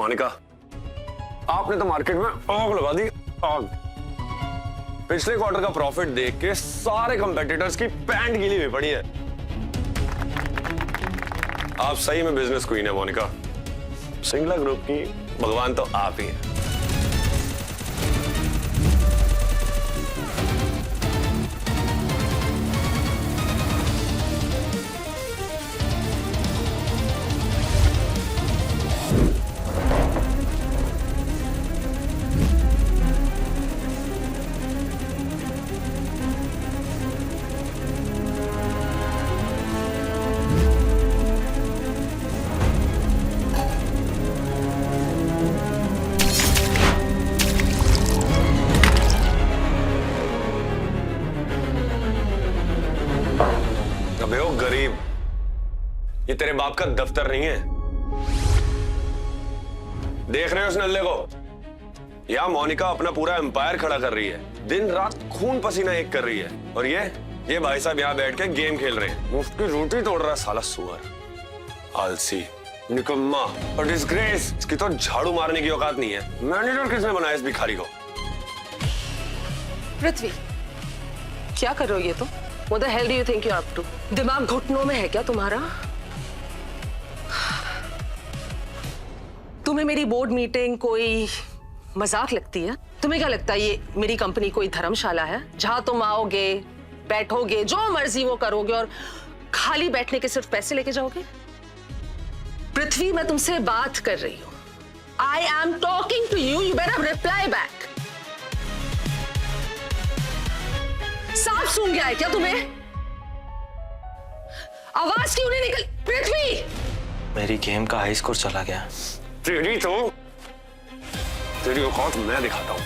मोनिका, आपने तो मार्केट में आग लगा दी, आग। पिछले क्वार्टर का प्रॉफिट देख के सारे कंपेटिटर्स की पैंट गीली हुई पड़ी है। आप सही में बिजनेस क्वीन है मोनिका। सिंगला ग्रुप की भगवान तो आप ही हैं। अबे ओ गरीब, ये तेरे बाप का दफ्तर नहीं है। देख रहे हो उस नल्ले को? यहां मोनिका अपना पूरा एम्पायर खड़ा कर रही है, दिन रात खून पसीना एक कर रही है, और ये भाई साहब यहां बैठ के गेम खेल रहे हैं। मुफ्त की रोटी तोड़ रहा है साला सुअर, आलसी, निकम्मा और डिस्ग्रेस। इसकी तो झाड़ू मारने की औकात नहीं है। मैनेजर किसने बनाया इस भिखारी को? पृथ्वी, क्या कर रहे हो ये तो? What the hell do you think you're up to? दिमाग घुटनों में है क्या तुम्हारा? तुम्हें मेरी बोर्ड मीटिंग कोई मजाक लगती है? तुम्हें क्या लगता है ये मेरी कंपनी कोई धर्मशाला है जहां तुम आओगे, बैठोगे, जो मर्जी वो करोगे और खाली बैठने के सिर्फ पैसे लेके जाओगे? पृथ्वी, मैं तुमसे बात कर रही हूं। I am talking to you. You better reply back. सांप सूंघ गया है क्या तुम्हें? आवाज क्यों नहीं निकल? पृथ्वी, मेरी गेम का हाई स्कोर चला गया। तेरी औकात मैं दिखाता हूं।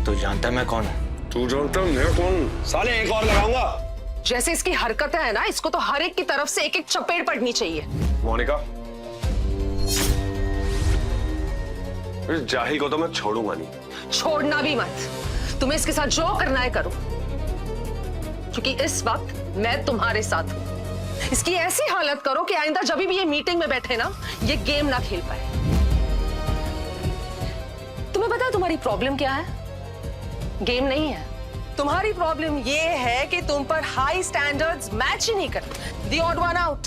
तू जानता है मैं कौन हूं? तू जानता मैं कौन? साले एक और लगाऊंगा। जैसे इसकी हरकतें है ना, इसको तो हर एक की तरफ से एक एक चपेट पड़नी चाहिए। मोनिका, इस जाहिल को तो मैं छोड़ूंगा नहीं। छोड़ना भी मत। तुम्हें इसके साथ जो करना है करो, क्योंकि इस वक्त मैं तुम्हारे साथ हूं। इसकी ऐसी हालत करो कि आइंदा जब भी ये मीटिंग में बैठे ना, ये गेम ना खेल पाए। तुम्हें पता है तुम्हारी प्रॉब्लम क्या है? गेम नहीं है। तुम्हारी प्रॉब्लम ये है कि तुम पर हाई स्टैंडर्ड्स मैच ही नहीं करते। The odd one out,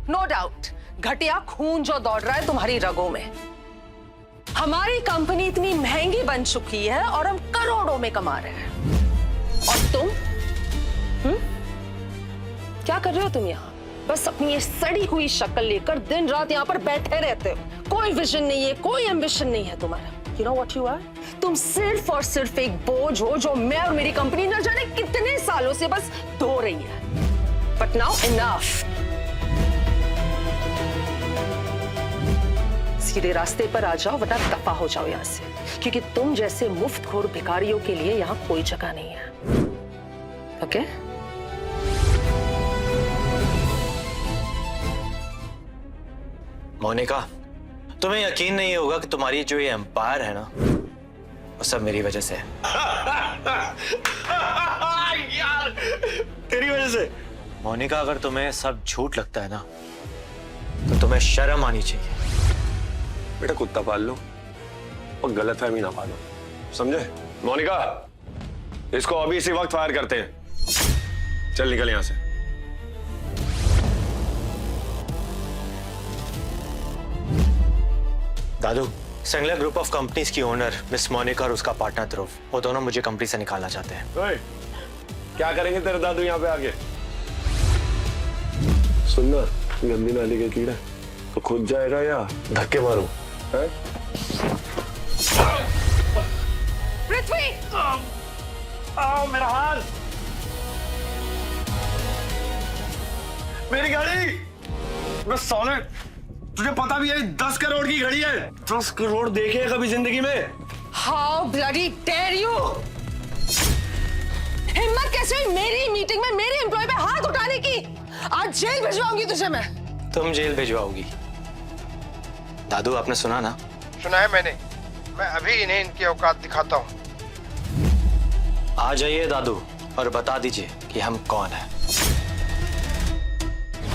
no doubt. घटिया खून जो दौड़ रहा है तुम्हारी रगों में। हमारी कंपनी इतनी महंगी बन चुकी है और हम करोड़ों में कमा रहे हैं, और तुम क्या कर रहे हो? तुम यहाँ बस अपनी ये सड़ी हुई शक्ल लेकर दिन रात यहाँ पर बैठे रहते हो। कोई विजन नहीं है, कोई एम्बिशन नहीं है तुम्हारा। You know what you are? तुम सिर्फ और सिर्फ एक बोझ हो जो मैं और मेरी कंपनी न जाने कितने सालों से बस धो रही है। But now enough. सीधे रास्ते पर आ जाओ, वरना दफा हो जाओ यहाँ से, क्योंकि तुम जैसे मुफ्तखोर भिखारियों के लिए यहाँ कोई जगह नहीं है। ओके? मोनिका, तुम्हें यकीन नहीं होगा कि तुम्हारी जो ये एम्पायर है ना, वो सब मेरी वजह से है। यार, तेरी वजह से। मोनिका, अगर तुम्हें सब झूठ लगता है ना, तो तुम्हें शर्म आनी चाहिए। बेटा, कुत्ता पाल लो और गलतफहमी ना पालो, समझे? मोनिका, इसको अभी इसी वक्त फायर करते हैं। चल निकल यहां से। दादू, सिंगला ग्रुप ऑफ कंपनीज की ओनर मिस मोनिका और उसका पार्टनर ध्रुव, वो दोनों मुझे कंपनी से निकालना चाहते हैं। ओए, क्या करेंगे तेरे दादू यहाँ पे आके? सुनना, गंदी नाली के कीड़ा तो खुद जाएगा या धक्के मारूं? पृथ्वी! आओ, मेरा हाथ, मेरी गाड़ी। बस साले, तुझे पता भी है 10 करोड़ की घड़ी है। 10 करोड़ देखे कभी जिंदगी में? How bloody dare you! हिम्मत कैसे हुई मेरी मीटिंग में मेरे एम्प्लॉय पे हाथ उठाने की? आज जेल भिजवाऊंगी तुझे मैं। तुम जेल भिजवाओगी? दादू, आपने सुना ना? सुना है मैंने। मैं अभी इन्हें इनकी औकात दिखाता हूँ। आ जाइए दादू, और बता दीजिए कि हम कौन हैं।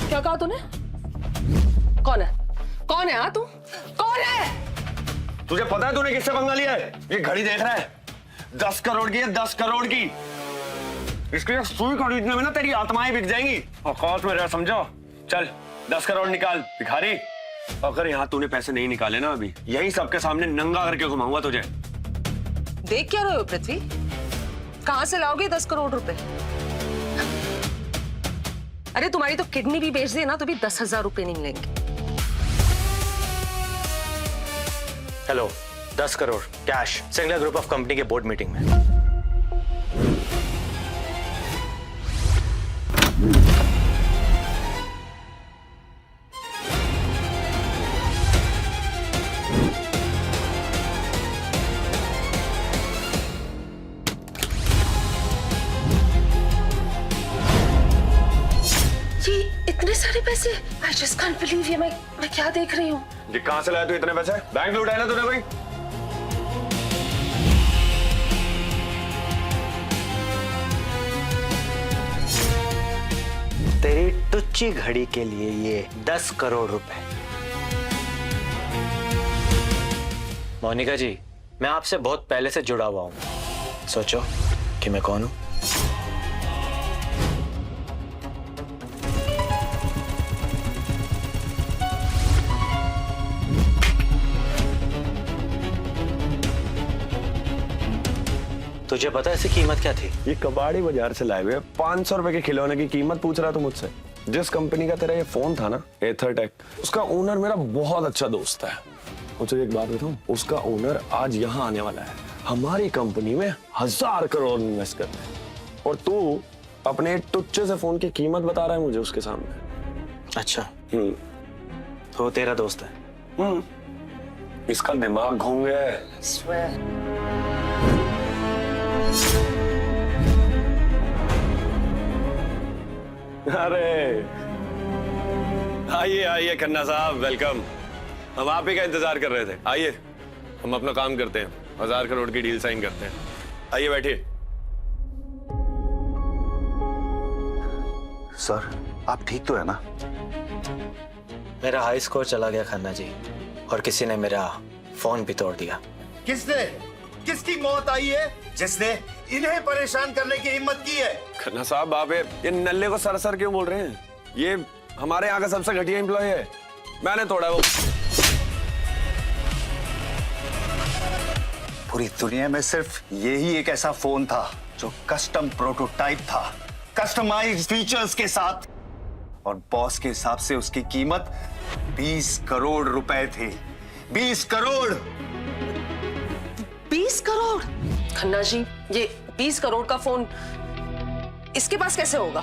क्या कहा तूने? कौन है? कौन है? हाँ तू कौन है? तुझे पता है तूने किससे पंगा लिया है? ये घड़ी देख रहा है, 10 करोड़ की है, 10 करोड़ की। इसकी सुई खरीदने में ना तेरी आत्माएं बिक जाएंगी। औकात में रह, समझो। चल 10 करोड़ निकाल भिखारी। अगर यहाँ तूने पैसे नहीं निकाले ना अभी, यही सबके सामने नंगा करके घुमाऊंगा तुझे। देख क्या रहे हो पृथ्वी? कहां से लाओगे 10 करोड़ रुपए? अरे तुम्हारी तो किडनी भी बेच दे ना तो भी 10,000 रुपए नहीं मिलेंगे। Hello, 10 crore cash Singla group of company के बोर्ड मीटिंग में। ये इतने सारे पैसे, I just can't believe ये मैं क्या देख रही हूँ। ये कहां से लाया तू इतने पैसे? बैंक लूटा है ना तूने भाई? तेरी टुच्ची घड़ी के लिए ये 10 करोड़ रुपए। मोनिका जी, मैं आपसे बहुत पहले से जुड़ा हुआ हूं। सोचो कि मैं कौन हूं। तुझे पता है इसकी कीमत क्या थी? ये कबाड़ी बाजार से लाए हुए 500 रुपए के खिलौने की कीमत पूछ रहा तू मुझसे। जिस कंपनी का तेरा ये फोन था ना, एथरटेक, उसका ओनर मेरा बहुत अच्छा दोस्त है। मुझे एक बात बताऊं, उसका ओनर आज यहाँ आने वाला है हमारी कंपनी में 1000 करोड़ इन्वेस्ट करने। और तू अपने टुच्चे से फोन की कीमत बता रहा है मुझे उसके सामने। अच्छा, तो तेरा दोस्त है? इसका दिमाग घूम गया है। अरे आइए आइए खन्ना साहब, वेलकम। हम आप ही का इंतजार कर रहे थे। आइए, हम अपना काम करते हैं, 1000 करोड़ की डील साइन करते हैं। आइए बैठिए। सर, आप ठीक तो है ना? मेरा हाई स्कोर चला गया खन्ना जी, और किसी ने मेरा फोन भी तोड़ दिया। किसने? किसकी मौत आई है जिसने इन्हें परेशान करने की हिम्मत की है? खन्ना साहब, आप ये नल्ले को सर क्यों बोल रहे हैं? ये हमारे यहाँ का सबसे घटिया एम्प्लॉय है। मैंने तोड़ा वो। पूरी दुनिया में सिर्फ यही एक ऐसा फोन था जो कस्टम प्रोटोटाइप था, कस्टमाइज्ड फीचर्स के साथ, और बॉस के हिसाब से उसकी कीमत 20 करोड़ रुपए थी। 20 करोड़! 20 करोड़? खन्ना जी, ये 20 करोड़ का फोन इसके पास कैसे होगा?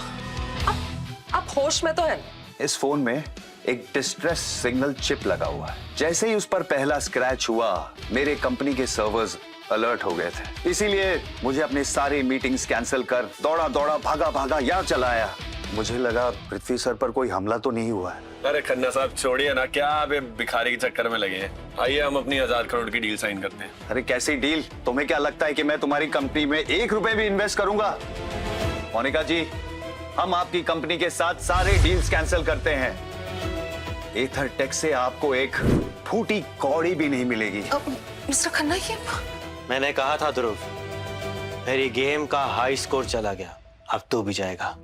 आप होश में तो है? इस फोन में एक डिस्ट्रेस सिग्नल चिप लगा हुआ है। जैसे ही उस पर पहला स्क्रैच हुआ, मेरे कंपनी के सर्वर्स अलर्ट हो गए थे। इसीलिए मुझे अपने सारे मीटिंग्स कैंसिल कर दौड़ा भागा यहाँ चला आया। मुझे लगा पृथ्वी सर पर कोई हमला तो नहीं हुआ है। अरे खन्ना साहब, छोड़िए ना, क्या आप भिखारी के चक्कर में लगे हैं? आइए, हम अपनी 1000 करोड़ की डील साइन करते हैं। अरे कैसी डील? तुम्हें क्या लगता है कि मैं तुम्हारी कंपनी में 1 रुपए भी इन्वेस्ट करूंगा? मोनिका जी, हम आपकी कंपनी के साथ सारे डील्स कैंसिल करते हैं। एथरटेक से आपको एक फूटी कौड़ी भी नहीं मिलेगी। मिस्टर खन्ना, ये मैंने कहा था ध्रुव, मेरी गेम का हाई स्कोर चला गया, अब तू भी जाएगा।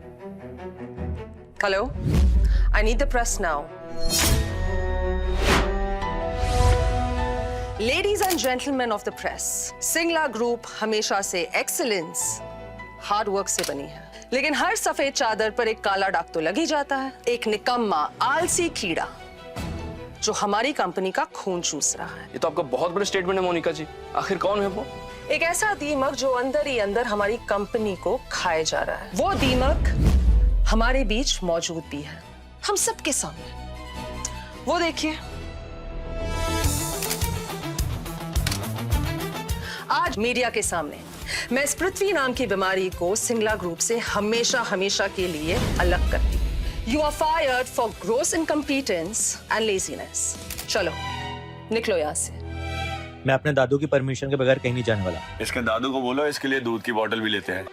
Hello, I need the press now. Ladies and gentlemen of the press, Singla group हमेशा से एक्सीलेंस, हार्ड वर्क से बनी है, लेकिन हर सफेद चादर पर एक काला दाग तो लग ही जाता है। एक निकम्मा आलसी कीड़ा जो हमारी कंपनी का खून चूस रहा है। ये तो आपका बहुत बड़ा स्टेटमेंट है मोनिका जी। आखिर कौन है वो? एक ऐसा दीमक जो अंदर ही अंदर हमारी कंपनी को खाए जा रहा है। वो दीमक हमारे बीच मौजूद भी है, हम सबके सामने। वो देखिए, आज मीडिया के सामने मैं इस पृथ्वी नाम की बीमारी को सिंगला ग्रुप से हमेशा हमेशा के लिए अलग करती हूं। You are fired for gross incompetence and laziness. चलो निकलो यहां से। मैं अपने दादू की परमिशन के बगैर कहीं नहीं जाने वाला। इसके दादू को बोलो इसके लिए दूध की बोतल भी लेते हैं।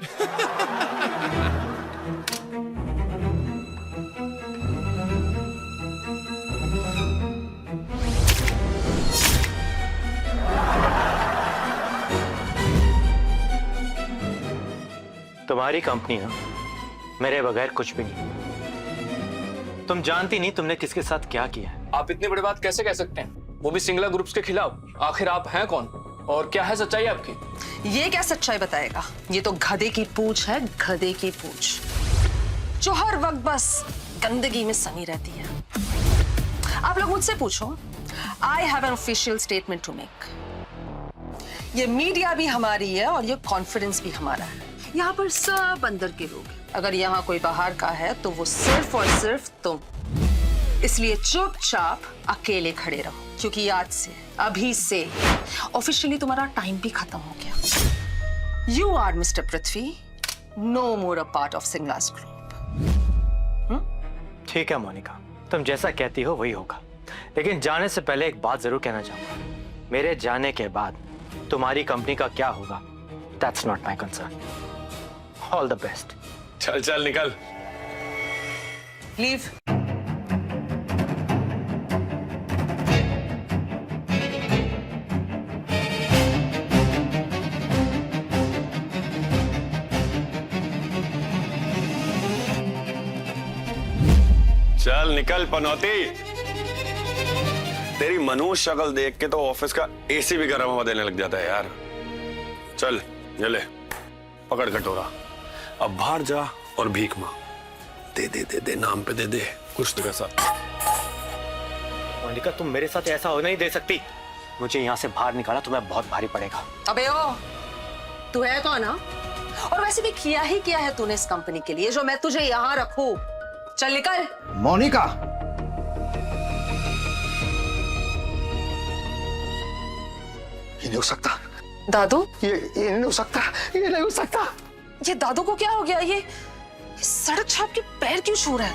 तुम्हारी कंपनी ना मेरे बगैर कुछ भी नहीं। तुम जानती नहीं तुमने किसके साथ क्या किया है। आप इतनी बड़ी बात कैसे कह सकते हैं, वो भी सिंगला ग्रुप्स के खिलाफ? आखिर आप हैं कौन और क्या है सच्चाई आपकी? ये क्या सच्चाई बताएगा? ये तो गधे की पूंछ है, गधे की पूंछ, जो हर वक्त बस गंदगी में सनी रहती है। आप लोग मुझसे पूछो, I have an official statement to make. ये मीडिया भी हमारी है और ये कॉन्फिडेंस भी हमारा है। यहाँ पर सब अंदर के लोग हैं। अगर यहाँ कोई बाहर का है तो वो सिर्फ और सिर्फ तुम। इसलिए चुपचाप अकेले खड़े रहो, क्योंकि आज से, अभी से ऑफिशियली तुम्हारा टाइम भी खत्म हो गया। You are mister Prithvi no more a part of Singla's group. ठीक है मोनिका, तुम जैसा कहती हो वही होगा, लेकिन जाने से पहले एक बात जरूर कहना चाहूंगा। मेरे जाने के बाद तुम्हारी कंपनी का क्या होगा, that's not my concern. All the best. चल चल निकल। लीव। चल निकल पनौती। तेरी मनुष्य शक्ल देख के तो ऑफिस का एसी भी गर्म हवा देने लग जाता है यार। चल ये ले, पकड़ कटोरा, अब बाहर जा और भीख मांग। दे दे दे दे, नाम पे दे दे कुछ तो कैसा। मोनिका तुम मेरे साथ ऐसा हो नहीं दे सकती। मुझे यहाँ से बाहर निकाला तुम्हें बहुत भारी पड़ेगा। अबे ओ, तू है कौन? हा? और वैसे भी किया ही क्या है तूने इस कंपनी के लिए जो मैं तुझे यहाँ रखूं? चल निकल। मोनिका, ये नहीं हो सकता। दादू, ये नहीं हो सकता, ये नहीं हो सकता। ये दादू को क्या हो गया? ये सड़क छाप के पैर क्यों छू रहा है?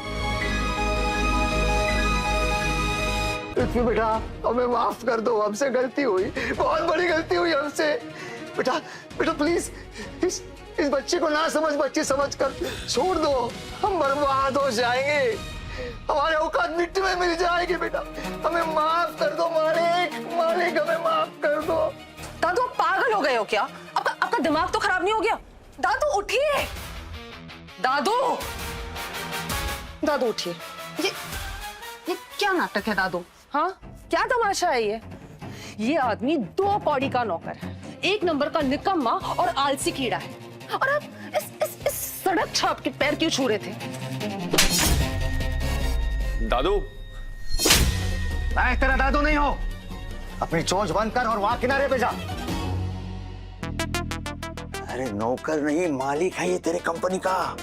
पृथ्वी बेटा, हमें माफ कर दो, हमसे गलती हुई, बहुत बड़ी गलती हुई हमसे। बेटा बेटा प्लीज इस बच्चे को ना समझ बच्ची समझ कर छोड़ दो। हम बर्बाद हो जाएंगे, हमारे औकात मिट्टी में मिल जाएगी। बेटा हमें माफ कर दो मालिक, मालिक हमें माफ कर दो। दादू आप पागल हो गए हो क्या? आपका दिमाग तो खराब नहीं हो गया? दादू उठिए, दादू, दादू उठिए। ये क्या नाटक है दादू? हाँ, क्या तमाशा है ये आदमी 2 कौड़ी का नौकर है, 1 नंबर का निकम्मा और आलसी कीड़ा है, और आप इस सड़क छाप के पैर क्यों छू रहे थे? दादू, मैं तेरा दादू नहीं हो। अपनी चोंच बंद कर और वहां किनारे पे जा। अरे नौकर नहीं, मालिक है ये तेरे कंपनी का।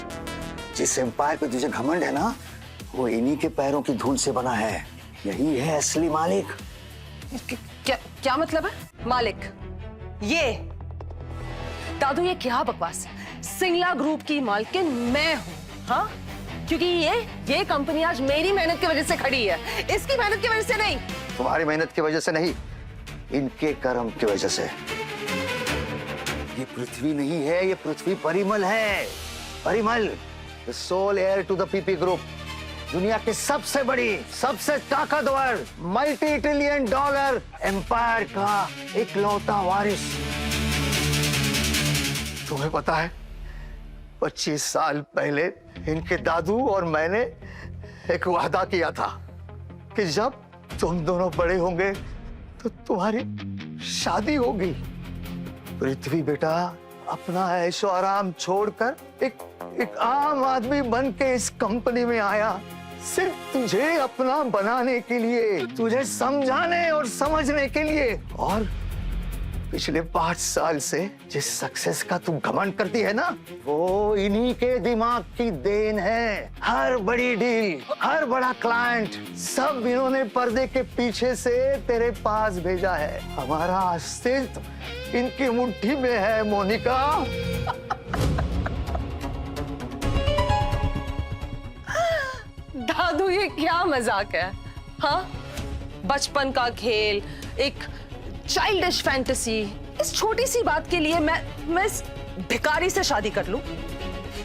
जिस एम्पायर पे तुझे घमंड है ना, वो इन्हीं के पैरों की धूल से बना है। यही है असली मालिक। क्या मतलब है मालिक? ये दादू ये क्या बकवास है? सिंगला ग्रुप की मालकिन मैं हूँ, हाँ? क्योंकि ये कंपनी आज मेरी मेहनत की वजह से खड़ी है, इसकी मेहनत की वजह से नहीं। तुम्हारी मेहनत की वजह से नहीं, इनके कर्म की वजह से। ये पृथ्वी नहीं है, ये पृथ्वी परिमल है। Parimal, the sole heir to the PP group, दुनिया की सबसे बड़ी, सबसे ताकतवर, $multi trillion एम्पायर का इकलौता वारिस। तुम्हें पता है 25 साल पहले इनके दादू और मैंने एक वादा किया था कि जब तुम दोनों बड़े होंगे तो तुम्हारी शादी होगी। पृथ्वी बेटा अपना ऐशो आराम छोड़कर एक आम आदमी बन के इस कंपनी में आया, सिर्फ तुझे अपना बनाने के लिए, तुझे समझाने और समझने के लिए। और पिछले 5 साल से जिस सक्सेस का तू घमंड करती है ना, वो इन्हीं के दिमाग की देन है। हर बड़ी डील, हर बड़ा क्लाइंट, सब इन्होंने पर्दे के पीछे से तेरे पास भेजा है। हमारा अस्तित्व इनकी मुट्ठी में है मोनिका। दादू ये क्या मजाक है? हाँ, बचपन का खेल, एक चाइल्डिश फैंटेसी, इस छोटी सी बात के लिए मैं इस भिखारी से शादी कर लूं?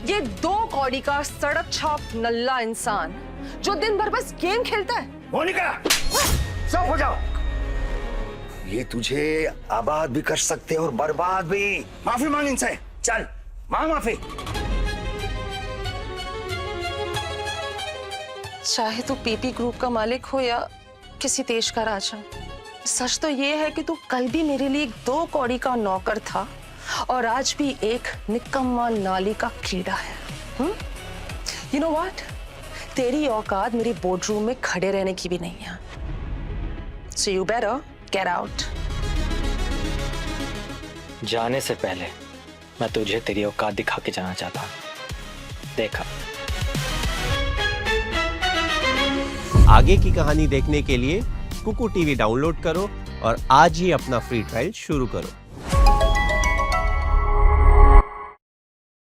ये 2 कौड़ी का सड़क छाप नल्ला इंसान जो दिन भर बस गेम खेलता है। मोनिका, चुप हो जाओ। ये तुझे आबाद भी कर सकते और बर्बाद भी। माफी मांग इनसे, चल मांग माफी। चाहे तू पीपी ग्रुप का मालिक हो या किसी देश का राजा, सच तो ये है कि तू कल भी मेरे लिए एक 2 कौड़ी का नौकर था और आज भी एक निकम्मा नाली का कीड़ा है। यू नो व्हाट, तेरी औकात मेरी बोर्डरूम में खड़े रहने की भी नहीं है। So you better get out. जाने से पहले मैं तुझे तेरी औकात दिखा के जाना चाहता हूँ। देखा। आगे की कहानी देखने के लिए कुकू टीवी डाउनलोड करो और आज ही अपना फ्री ट्रायल शुरू करो।